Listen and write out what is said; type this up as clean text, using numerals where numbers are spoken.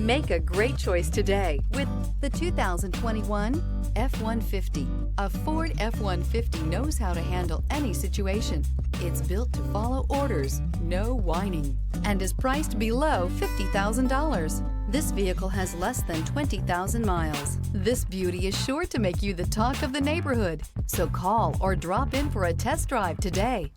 Make a great choice today with the 2021 F-150. A Ford F-150 knows how to handle any situation. It's built to follow orders, no whining, and is priced below $50,000. This vehicle has less than 20,000 miles. This beauty is sure to make you the talk of the neighborhood. So call or drop in for a test drive today.